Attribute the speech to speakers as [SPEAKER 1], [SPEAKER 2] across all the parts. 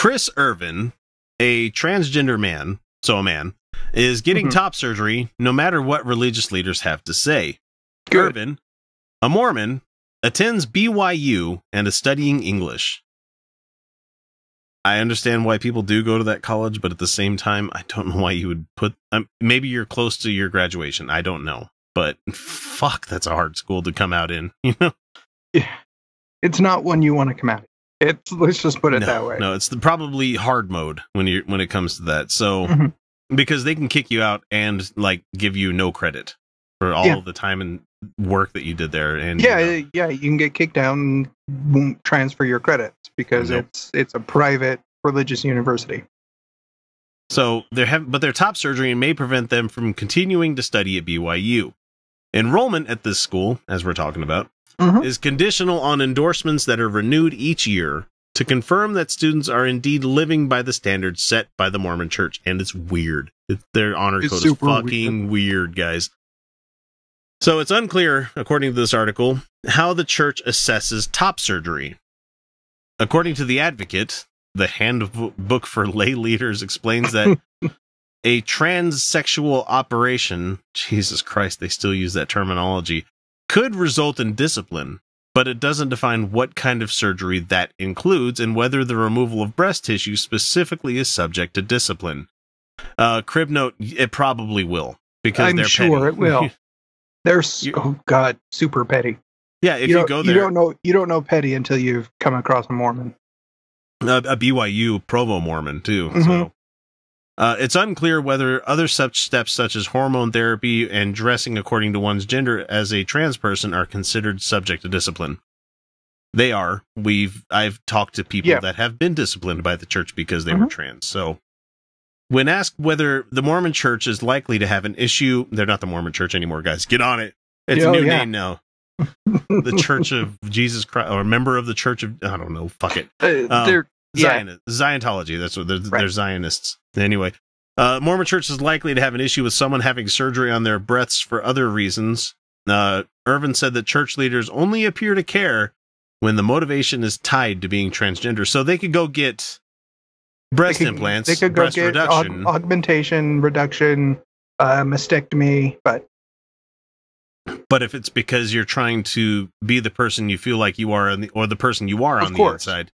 [SPEAKER 1] Kris Irvin, a transgender man, is getting top surgery no matter what religious leaders have to say.
[SPEAKER 2] Good.
[SPEAKER 1] Irvin, a Mormon, attends BYU and is studying English. I understand why people do go to that college, but at the same time, I don't know why you would put... maybe you're close to your graduation. I don't know. But fuck, that's a hard school to come out in, you know?
[SPEAKER 2] Yeah. It's not one you want to come out in. Let's just put it that way.
[SPEAKER 1] No, it's probably hard mode when it comes to that. So, because they can kick you out and like give you no credit for all the time and work that you did there. And
[SPEAKER 2] you can get kicked out and won't transfer your credits because it's a private religious university.
[SPEAKER 1] So their top surgery may prevent them from continuing to study at BYU. Enrollment at this school, as we're talking about, is conditional on endorsements that are renewed each year to confirm that students are indeed living by the standards set by the Mormon Church. And it's weird. Their honor code is fucking weird, guys. So it's unclear, according to this article, how the church assesses top surgery. According to The Advocate, the handbook for lay leaders explains that a transsexual operation, Jesus Christ, they still use that terminology, could result in discipline, but it doesn't define what kind of surgery that includes and whether the removal of breast tissue specifically is subject to discipline. Crib note, it probably will, because they're petty. I'm sure
[SPEAKER 2] it will. They're super petty.
[SPEAKER 1] Yeah, if you go there,
[SPEAKER 2] you don't know petty until you've come across a Mormon,
[SPEAKER 1] a BYU Provo Mormon too. So it's unclear whether other such steps, such as hormone therapy and dressing according to one's gender as a trans person, are considered subject to discipline. They are. I've talked to people that have been disciplined by the church because they were trans. So, when asked whether the Mormon Church is likely to have an issue, they're not the Mormon Church anymore, guys. Get on it. It's a new name now. The Church of Jesus Christ, or a member of the Church of, I don't know, fuck it. They're Ziontology. That's what they're Zionists. Anyway, Mormon Church is likely to have an issue with someone having surgery on their breasts for other reasons. Irvin said that church leaders only appear to care when the motivation is tied to being transgender. So they could go get breast implants, they could breast get reduction,
[SPEAKER 2] augmentation, reduction, mastectomy,
[SPEAKER 1] But if it's because you're trying to be the person you feel like you are, or the person you are on the inside,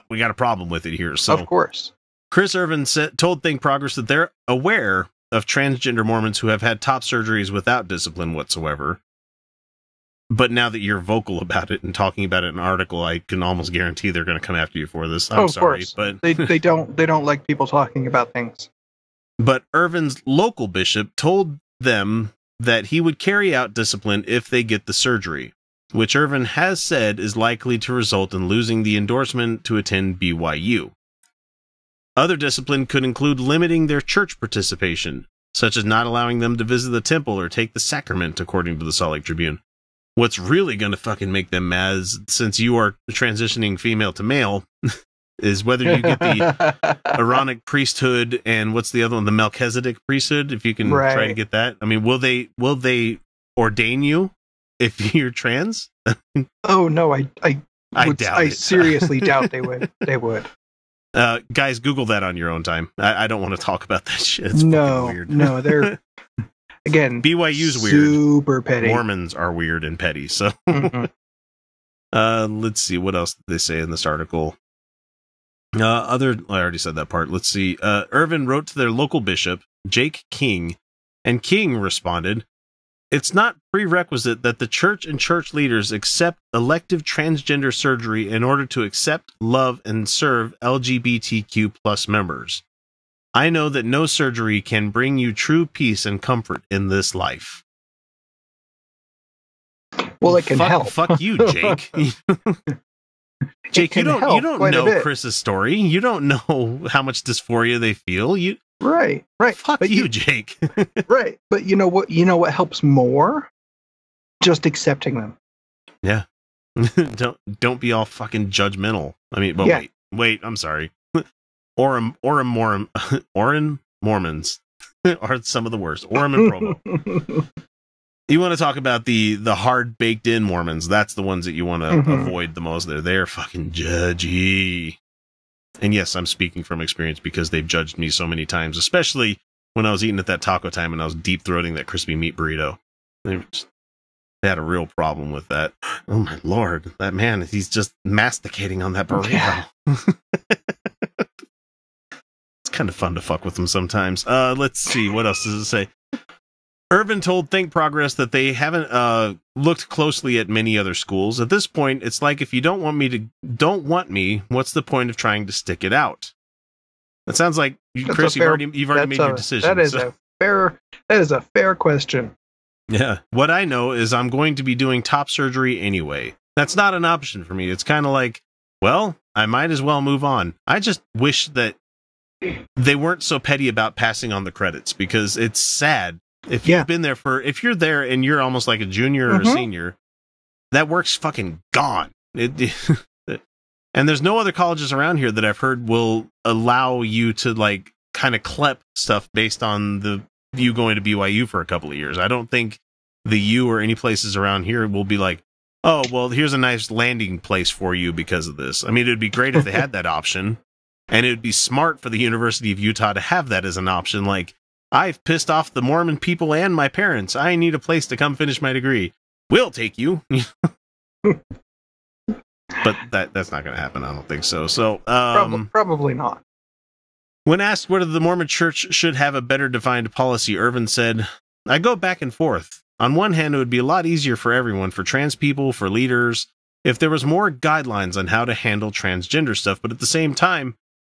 [SPEAKER 1] we got a problem with it here. So,
[SPEAKER 2] of course,
[SPEAKER 1] Kris Irvin told Think Progress that they're aware of transgender Mormons who have had top surgeries without discipline whatsoever. But now that you're vocal about it and talking about it in an article, I can almost guarantee they're going to come after you for this. I'm sorry, but
[SPEAKER 2] they don't like people talking about things.
[SPEAKER 1] But Irvin's local bishop told them that he would carry out discipline if they get the surgery, which Irvin has said is likely to result in losing the endorsement to attend BYU. Other discipline could include limiting their church participation, such as not allowing them to visit the temple or take the sacrament, according to the Salt Lake Tribune. What's really going to fucking make them mad is, since you are transitioning female to male, is whether you get the Aaronic priesthood and what's the other one, the Melchizedek priesthood, if you can try to get that. I mean, will they ordain you if you're trans?
[SPEAKER 2] Oh no, I seriously doubt they would. They would.
[SPEAKER 1] Guys, Google that on your own time. I don't want to talk about that shit. It's fucking weird.
[SPEAKER 2] No, they're again,
[SPEAKER 1] BYU's weird.
[SPEAKER 2] Super petty.
[SPEAKER 1] Mormons are weird and petty. So, let's see what else did they say in this article. I already said that part. Let's see. Irvin wrote to their local bishop, Jake King, and King responded, "It's not prerequisite that the church and church leaders accept elective transgender surgery in order to accept, love, and serve LGBTQ plus members. I know that no surgery can bring you true peace and comfort in this life."
[SPEAKER 2] Well, it can help.
[SPEAKER 1] Fuck you, Jake. Jake, you don't know Chris's story. You don't know how much dysphoria they feel.
[SPEAKER 2] Right.
[SPEAKER 1] Fuck you, Jake.
[SPEAKER 2] Right. But you know what helps more? Just accepting them.
[SPEAKER 1] Yeah. Don't be all fucking judgmental. I mean, but wait, I'm sorry. Orem Mormons are some of the worst. Orem and Provo. You want to talk about the hard baked in Mormons? That's the ones that you want to avoid the most. They're fucking judgy. And yes, I'm speaking from experience because they've judged me so many times, especially when I was eating at that taco time and I was deep throating that crispy meat burrito. They had a real problem with that. Oh my Lord, that man, he's just masticating on that burrito. Yeah. It's kind of fun to fuck with him sometimes. Let's see, what else does it say? Irvin told Think Progress that they haven't looked closely at many other schools. At this point, it's like if you don't want me, what's the point of trying to stick it out? That sounds like Kris, you've already made your decision.
[SPEAKER 2] That is a fair question.
[SPEAKER 1] Yeah. What I know is I'm going to be doing top surgery anyway. That's not an option for me. It's kind of like, well, I might as well move on. I just wish that they weren't so petty about passing on the credits, because it's sad. If you've been there if you're there and you're almost like a junior or a senior, that work's fucking gone. And there's no other colleges around here that I've heard will allow you to like kind of clep stuff based on you going to BYU for a couple of years. I don't think the U or any places around here will be like, oh, well, here's a nice landing place for you because of this. I mean, it'd be great if they had that option, and it would be smart for the University of Utah to have that as an option. Like, I've pissed off the Mormon people and my parents. I need a place to come finish my degree. We'll take you. But that's not going to happen. I don't think so. So
[SPEAKER 2] probably not.
[SPEAKER 1] When asked whether the Mormon Church should have a better defined policy, Irvin said, "I go back and forth. On one hand, it would be a lot easier for everyone, for trans people, for leaders, if there was more guidelines on how to handle transgender stuff. But at the same time,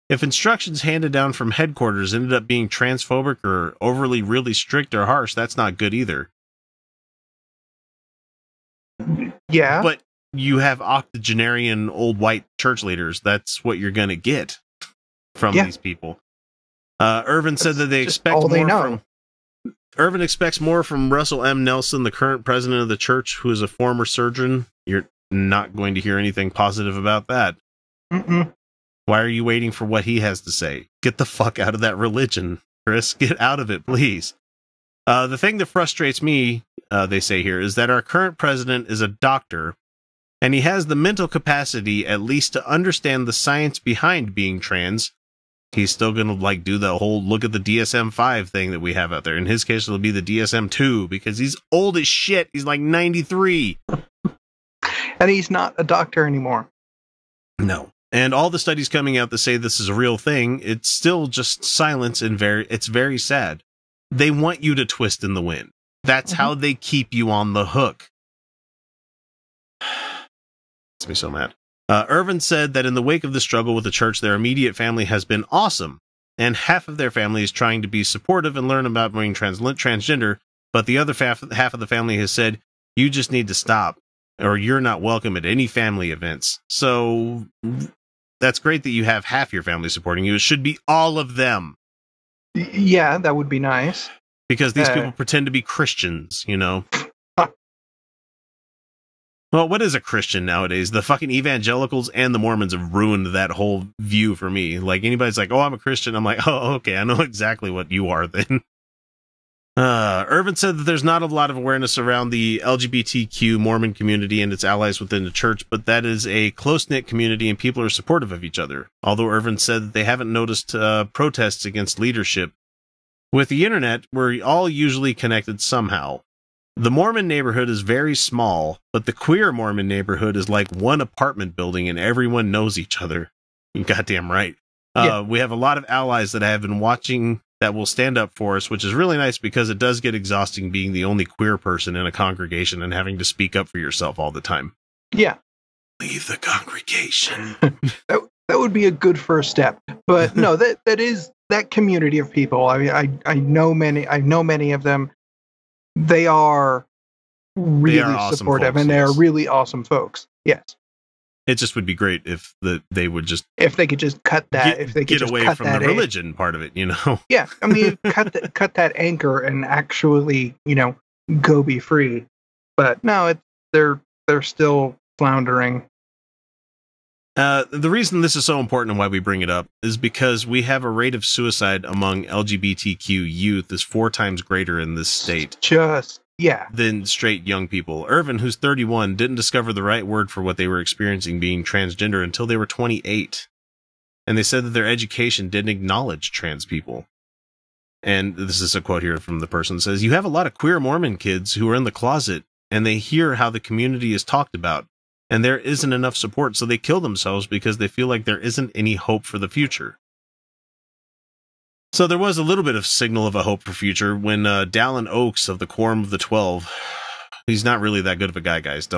[SPEAKER 1] if instructions handed down from headquarters ended up being transphobic or overly really strict or harsh, that's not good either."
[SPEAKER 2] Yeah.
[SPEAKER 1] But you have octogenarian old white church leaders. That's what you're going to get from these people. Irvin said that they expect more from... Irvin expects more from Russell M. Nelson, the current president of the church, who is a former surgeon. You're not going to hear anything positive about that.
[SPEAKER 2] Mm-mm.
[SPEAKER 1] Why are you waiting for what he has to say? Get the fuck out of that religion, Kris. Get out of it, please. The thing that frustrates me, they say here, is that our current president is a doctor, and he has the mental capacity at least to understand the science behind being trans. He's still going to like do the whole look at the DSM-5 thing that we have out there. In his case, it'll be the DSM-2 because he's old as shit. He's like 93.
[SPEAKER 2] And he's not a doctor anymore.
[SPEAKER 1] No. And all the studies coming out that say this is a real thing, it's still just silence and it's very sad. They want you to twist in the wind. That's how they keep you on the hook. Makes me so mad. Irvin said that in the wake of the struggle with the church, their immediate family has been awesome, and half of their family is trying to be supportive and learn about being transgender, but the other half of the family has said, you just need to stop, or you're not welcome at any family events. So that's great that you have half your family supporting you. It should be all of them.
[SPEAKER 2] Yeah, that would be nice.
[SPEAKER 1] Because these people pretend to be Christians, you know? Well, what is a Christian nowadays? The fucking evangelicals and the Mormons have ruined that whole view for me. Like, anybody's like, oh, I'm a Christian. I'm like, oh, okay, I know exactly what you are then. Irvin said that there's not a lot of awareness around the LGBTQ Mormon community and its allies within the church, but that is a close-knit community and people are supportive of each other. Although Irvin said that they haven't noticed protests against leadership. With the internet, we're all usually connected somehow. The Mormon neighborhood is very small, but the queer Mormon neighborhood is like one apartment building and everyone knows each other. You're goddamn right. We have a lot of allies that I have been watching that will stand up for us, which is really nice because it does get exhausting being the only queer person in a congregation and having to speak up for yourself all the time.
[SPEAKER 2] Yeah.
[SPEAKER 1] Leave the congregation.
[SPEAKER 2] that would be a good first step. But no, that is that community of people. I mean, I know many of them. They are really
[SPEAKER 1] awesome
[SPEAKER 2] supportive,
[SPEAKER 1] folks,
[SPEAKER 2] and they're really awesome folks. Yes.
[SPEAKER 1] It just would be great if they would just...
[SPEAKER 2] If they could just cut that. If they could
[SPEAKER 1] get away from the religion part of it, you know?
[SPEAKER 2] Yeah. I mean, cut that anchor and actually, go be free. But no, they're still floundering.
[SPEAKER 1] The reason this is so important and why we bring it up is because we have a rate of suicide among LGBTQ youth is 4 times greater in this state. Than straight young people. Irvin, who's 31, didn't discover the right word for what they were experiencing being transgender until they were 28. And they said that their education didn't acknowledge trans people. And this is a quote here from the person. It says, "You have a lot of queer Mormon kids who are in the closet, and they hear how the community is talked about, and there isn't enough support, so they kill themselves because they feel like there isn't any hope for the future." So there was a little bit of signal of a hope for future when Dallin Oaks of the Quorum of the 12, he's not really that good of a guy, guys.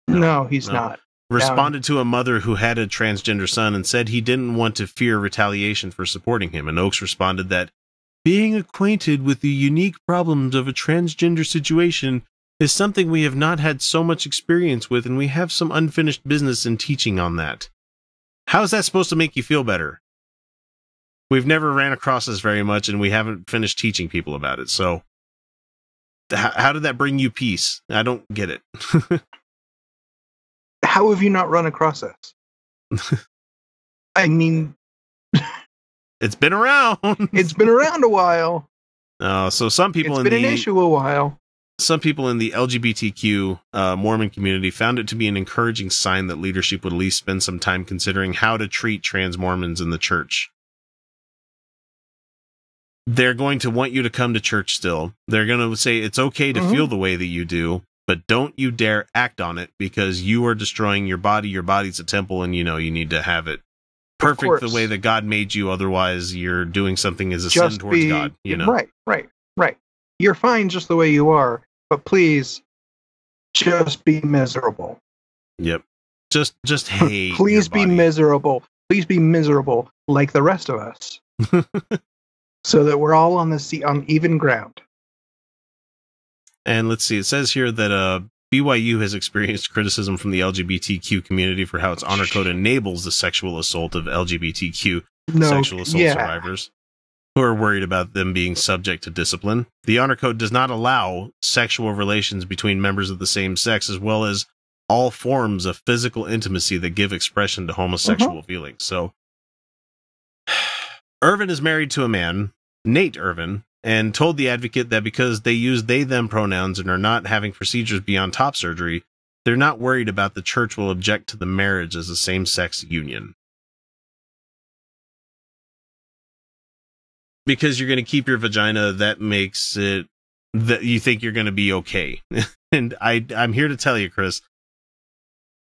[SPEAKER 2] No, he's not.
[SPEAKER 1] Responded to a mother who had a transgender son and said he didn't want to fear retaliation for supporting him. And Oaks responded that being acquainted with the unique problems of a transgender situation is something we have not had so much experience with, and we have some unfinished business in teaching on that. How is that supposed to make you feel better? We've never ran across this very much, and we haven't finished teaching people about it. So how did that bring you peace? I don't get it.
[SPEAKER 2] How have you not run across us? I mean...
[SPEAKER 1] It's been around.
[SPEAKER 2] It's been around a while.
[SPEAKER 1] So some people
[SPEAKER 2] an issue a while.
[SPEAKER 1] Some people in the LGBTQ Mormon community found it to be an encouraging sign that leadership would at least spend some time considering how to treat trans Mormons in the church. They're going to want you to come to church still. They're going to say it's okay to feel the way that you do, but don't you dare act on it because you are destroying your body. Your body's a temple, and you need to have it perfect the way that God made you. Otherwise, you're doing something as a sin towards God.
[SPEAKER 2] Right. You're fine just the way you are, but please, just be miserable.
[SPEAKER 1] Yep. Just hate.
[SPEAKER 2] Please be miserable. Please be miserable like the rest of us, so that we're all on even ground.
[SPEAKER 1] And let's see. It says here that BYU has experienced criticism from the LGBTQ community for how its honor code enables the sexual assault of LGBTQ sexual assault survivors who are worried about them being subject to discipline. The honor code does not allow sexual relations between members of the same sex, as well as all forms of physical intimacy that give expression to homosexual feelings. So, Irvin is married to a man, Nate Irvin, and told the Advocate that because they use they-them pronouns and are not having procedures beyond top surgery, they're not worried about the church will object to the marriage as a same-sex union. Because you're going to keep your vagina, that makes it that you think you're going to be okay. And I'm here to tell you, Kris,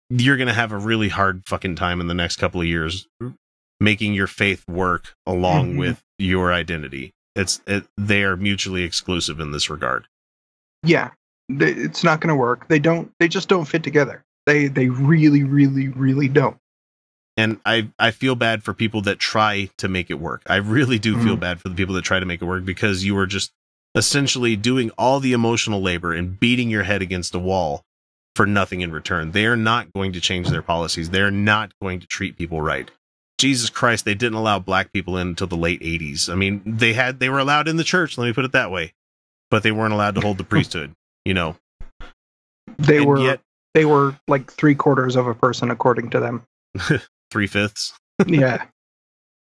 [SPEAKER 1] you're going to have a really hard fucking time in the next couple of years making your faith work along with your identity. They are mutually exclusive in this regard.
[SPEAKER 2] Yeah, it's not going to work. They just don't fit together. They really, really, really don't.
[SPEAKER 1] And I feel bad for people that try to make it work. I really do feel bad for the people that try to make it work, because you are just essentially doing all the emotional labor and beating your head against a wall for nothing in return. They are not going to change their policies. They're not going to treat people right. Jesus Christ, they didn't allow black people in until the late 80s. I mean, they were allowed in the church, let me put it that way, but they weren't allowed to hold the priesthood,
[SPEAKER 2] They were like 3/4 of a person, according to them.
[SPEAKER 1] 3/5.
[SPEAKER 2] Yeah.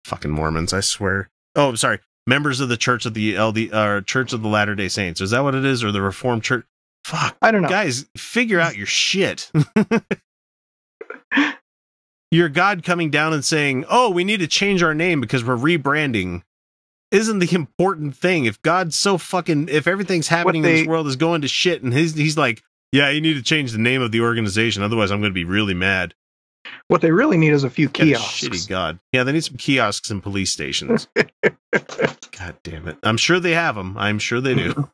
[SPEAKER 1] Fucking Mormons, I swear. Oh, sorry. Members of the Church of the Church of the Latter-day Saints. Is that what it is? Or the Reformed Church? Fuck.
[SPEAKER 2] I don't know.
[SPEAKER 1] Guys, figure out your shit. Your God coming down and saying, "Oh, we need to change our name because we're rebranding," isn't the important thing. If God's so fucking, if everything's happening in this world is going to shit, and he's like, "Yeah, you need to change the name of the organization, otherwise I'm going to be really mad."
[SPEAKER 2] What they really need is a few kiosks.
[SPEAKER 1] Shitty God. Yeah, they need some kiosks and police stations. God damn it. I'm sure they have them. I'm sure they do.